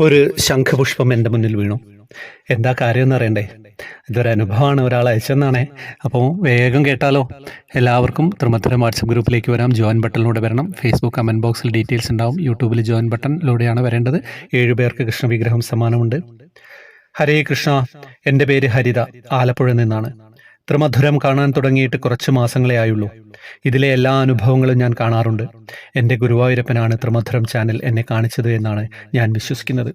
ഒരു ശംഖുപുഷ്പം എൻ്റെ മുന്നിൽ വീണു. എന്താ കാര്യമെന്ന് അറിയണ്ടേ? ഇതൊരനുഭവമാണ്, ഒരാൾ അയച്ചെന്നാണേ. അപ്പോൾ വേഗം കേട്ടാലോ. എല്ലാവർക്കും തൃമധുരം വാട്സപ്പ് ഗ്രൂപ്പിലേക്ക് വരാം. ജോയിൻ ബട്ടണിലൂടെ വരണം. ഫേസ്ബുക്ക് കമൻറ്റ് ബോക്സിൽ ഡീറ്റെയിൽസ് ഉണ്ടാവും. യൂട്യൂബിൽ ജോയിൻ ബട്ടണിലൂടെയാണ് വരേണ്ടത്. 7 പേർക്ക് കൃഷ്ണവിഗ്രഹം സമ്മാനമുണ്ട്. ഹരേ കൃഷ്ണ. എൻ്റെ പേര് ഹരിത, ആലപ്പുഴ നിന്നാണ്. ത്രിമധുരം കാണാൻ തുടങ്ങിയിട്ട് കുറച്ച് മാസങ്ങളേ ആയുള്ളൂ. ഇതിലെ എല്ലാ അനുഭവങ്ങളും ഞാൻ കാണാറുണ്ട്. എൻ്റെ ഗുരുവായൂരപ്പനാണ് ത്രിമധുരം ചാനൽ എന്നെ കാണിച്ചത് എന്നാണ് ഞാൻ വിശ്വസിക്കുന്നത്.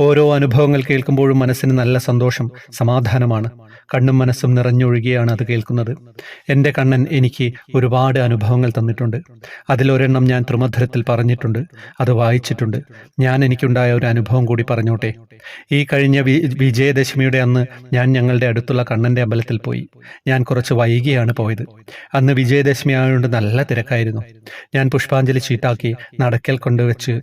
ഓരോ അനുഭവങ്ങൾ കേൾക്കുമ്പോഴും മനസ്സിന് നല്ല സന്തോഷം, സമാധാനമാണ്. കണ്ണും മനസ്സും നിറഞ്ഞൊഴുകിയാണ് അത് കേൾക്കുന്നത്. എൻ്റെ കണ്ണൻ എനിക്ക് ഒരുപാട് അനുഭവങ്ങൾ തന്നിട്ടുണ്ട്. അതിലൊരെണ്ണം ഞാൻ ത്രിമധുരത്തിൽ പറഞ്ഞിട്ടുണ്ട്, അത് വായിച്ചിട്ടുണ്ട്. ഞാൻ എനിക്കുണ്ടായ ഒരു അനുഭവം കൂടി പറഞ്ഞോട്ടെ. ഈ കഴിഞ്ഞ വിജയദശമിയുടെ അന്ന് ഞാൻ ഞങ്ങളുടെ അടുത്തുള്ള കണ്ണൻ്റെ അമ്പലത്തിൽ പോയി. ഞാൻ കുറച്ച് വൈകിയാണ് പോയത്. അന്ന് വിജയദശമി ആയതുകൊണ്ട് നല്ല തിരക്കായിരുന്നു. ഞാൻ പുഷ്പാഞ്ജലി ചീട്ടാക്കി നടക്കൽ കൊണ്ടുവച്ച്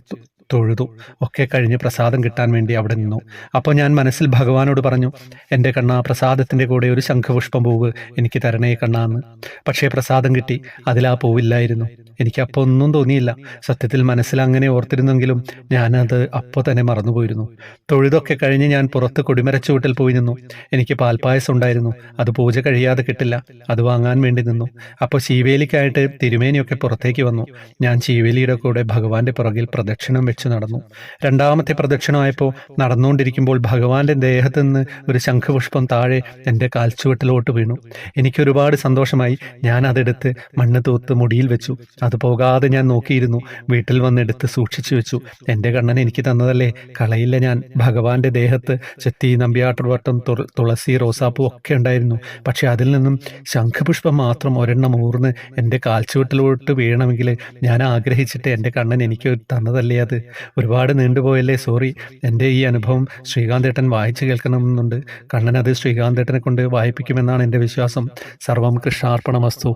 തൊഴുതു. ഒക്കെ കഴിഞ്ഞ് പ്രസാദം കിട്ടാൻ വേണ്ടി അവിടെ നിന്നു. അപ്പോൾ ഞാൻ മനസ്സിൽ ഭഗവാനോട് പറഞ്ഞു, എൻ്റെ കണ്ണ, പ്രസാദത്തിൻ്റെ കൂടെ ഒരു ശംഖുപുഷ്പം പൂവ് എനിക്ക് തരണേ കണ്ണാന്ന്. പക്ഷേ പ്രസാദം കിട്ടി, അതിലാ പൂവില്ലായിരുന്നു. എനിക്കപ്പോൾ ഒന്നും തോന്നിയില്ല. സത്യത്തിൽ മനസ്സിൽ അങ്ങനെ ഓർത്തിരുന്നെങ്കിലും ഞാനത് അപ്പോൾ തന്നെ മറന്നുപോയിരുന്നു. തൊഴുതൊക്കെ കഴിഞ്ഞ് ഞാൻ പുറത്ത് കൊടിമരച്ചുവട്ടിൽ പോയി നിന്നു. എനിക്ക് പാൽപ്പായസം ഉണ്ടായിരുന്നു. അത് പൂജ കഴിയാതെ കിട്ടില്ല. അത് വാങ്ങാൻ വേണ്ടി നിന്നു. അപ്പോൾ ശീവേലിക്കായിട്ട് തിരുമേനിയൊക്കെ പുറത്തേക്ക് വന്നു. ഞാൻ ശീവേലിയുടെ കൂടെ ഭഗവാന്റെ പുറകിൽ പ്രദക്ഷിണം വെച്ച് നടന്നു. രണ്ടാമത്തെ പ്രദക്ഷിണമായപ്പോൾ നടന്നുകൊണ്ടിരിക്കുമ്പോൾ ഭഗവാന്റെ ദേഹത്ത് നിന്ന് ഒരു ശംഖുപുഷ്പം താഴെ എൻ്റെ കാൽച്ചുവട്ടിലോട്ട് വീണു. എനിക്കൊരുപാട് സന്തോഷമായി. ഞാൻ അതെടുത്ത് മണ്ണ് തൂത്ത് മുടിയിൽ വെച്ചു. അത് പോകാതെ ഞാൻ നോക്കിയിരുന്നു. വീട്ടിൽ വന്നെടുത്ത് സൂക്ഷിച്ചു വെച്ചു. എൻ്റെ കണ്ണൻ എനിക്ക് തന്നതല്ലേ, കളയില്ല ഞാൻ. ഭഗവാന്റെ ദേഹത്ത് ചെത്തി, നമ്പ്യാട്ടുവട്ടം, തുളസി, റോസാപ്പൂ ഒക്കെ ഉണ്ടായിരുന്നു. പക്ഷെ അതിൽ നിന്നും ശംഖുപുഷ്പം മാത്രം ഒരെണ്ണം ഊർന്ന് എൻ്റെ കാൽച്ചുവട്ടിലോട്ട് വീഴണമെങ്കിൽ ഞാൻ ആഗ്രഹിച്ചിട്ട് എൻ്റെ കണ്ണൻ എനിക്ക് തന്നതല്ലേ അത്. ഒരുപാട് നീണ്ടുപോയല്ലേ, സോറി. എൻ്റെ ഈ അനുഭവം ശ്രീകാന്തേട്ടൻ വായിച്ചു കേൾക്കണമെന്നുണ്ട്. കണ്ണൻ അത് ശ്രീകാന്തേട്ടനെ കൊണ്ട് വായിപ്പിക്കുമെന്നാണ് എൻ്റെ വിശ്വാസം. സർവം കൃഷ്ണാർപ്പണമസ്തു.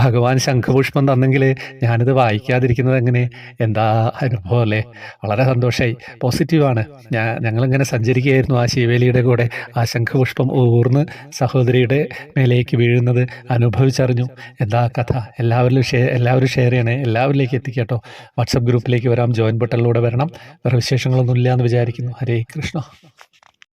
ഭഗവാൻ ശംഖുപുഷ്പം തന്നെങ്കിൽ ഞാനിത് വായിക്കാതിരിക്കുന്നത് എങ്ങനെ? എന്താ അനുഭവം അല്ലേ? വളരെ സന്തോഷമായി, പോസിറ്റീവാണ്. ഞങ്ങളിങ്ങനെ സഞ്ചരിക്കുകയായിരുന്നു ആ ശിവേലിയുടെ കൂടെ. ആ ശംഖുപുഷ്പം ഊർന്ന് സഹോദരിയുടെ മേലേക്ക് വീഴുന്നത് അനുഭവിച്ചറിഞ്ഞു. എന്താ കഥ? എല്ലാവരും ഷെയർ ചെയ്യണേ, എല്ലാവരിലേക്ക് എത്തിക്കട്ടോ. വാട്സപ്പ് ഗ്രൂപ്പിലേക്ക് വരാം, ജോയിൻ ബട്ടണിലൂടെ വരണം. വേറെ വിശേഷങ്ങളൊന്നും ഇല്ല എന്ന് വിചാരിക്കുന്നു. ഹരേ കൃഷ്ണ.